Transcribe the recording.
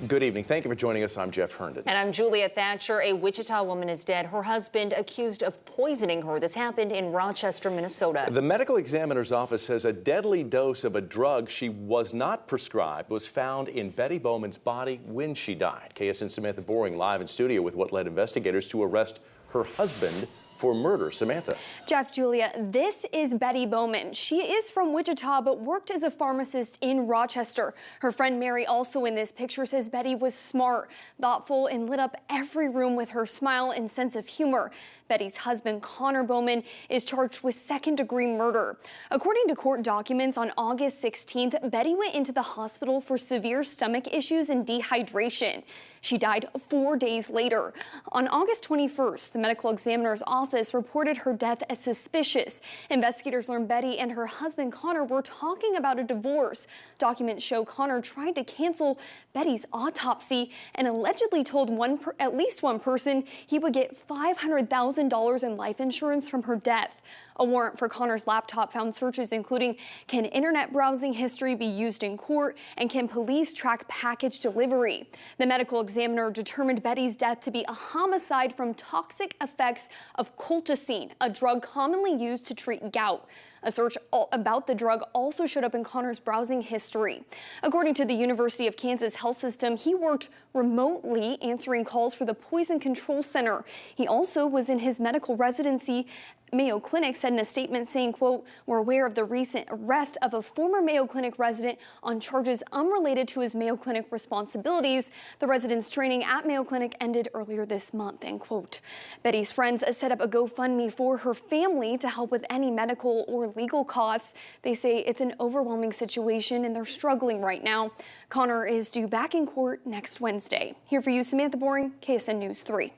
Good evening. Thank you for joining us. I'm Jeff Herndon. And I'm Julia Thatcher. A Wichita woman is dead. Her husband accused of poisoning her. This happened in Rochester, Minnesota. The medical examiner's office says a deadly dose of a drug she was not prescribed was found in Betty Bowman's body when she died. KSN Samantha Boring live in studio with what led investigators to arrest her husband for murder. Samantha. Jeff, Julia, this is Betty Bowman. She is from Wichita, but worked as a pharmacist in Rochester. Her friend Mary, also in this picture, says Betty was smart, thoughtful, and lit up every room with her smile and sense of humor. Betty's husband, Connor Bowman, is charged with second-degree murder. According to court documents, on August 16th, Betty went into the hospital for severe stomach issues and dehydration. She died 4 days later. On August 21st, the medical examiner's office reported her death as suspicious. Investigators learned Betty and her husband, Connor, were talking about a divorce. Documents show Connor tried to cancel Betty's autopsy and allegedly told at least one person he would get $500,000 in life insurance from her death. A warrant for Connor's laptop found searches including, can internet browsing history be used in court, and can police track package delivery? The medical examiner determined Betty's death to be a homicide from toxic effects of colchicine, a drug commonly used to treat gout. A search about the drug also showed up in Connor's browsing history. According to the University of Kansas Health System, he worked remotely answering calls for the Poison Control Center. He also was in his medical residency. Mayo Clinic said in a statement saying, quote, "We're aware of the recent arrest of a former Mayo Clinic resident on charges unrelated to his Mayo Clinic responsibilities. The resident's training at Mayo Clinic ended earlier this month," end quote. Betty's friends set up a GoFundMe for her family to help with any medical or legal costs. They say it's an overwhelming situation and they're struggling right now. Connor is due back in court next Wednesday. Here for you, Samantha Boring, KSN News 3.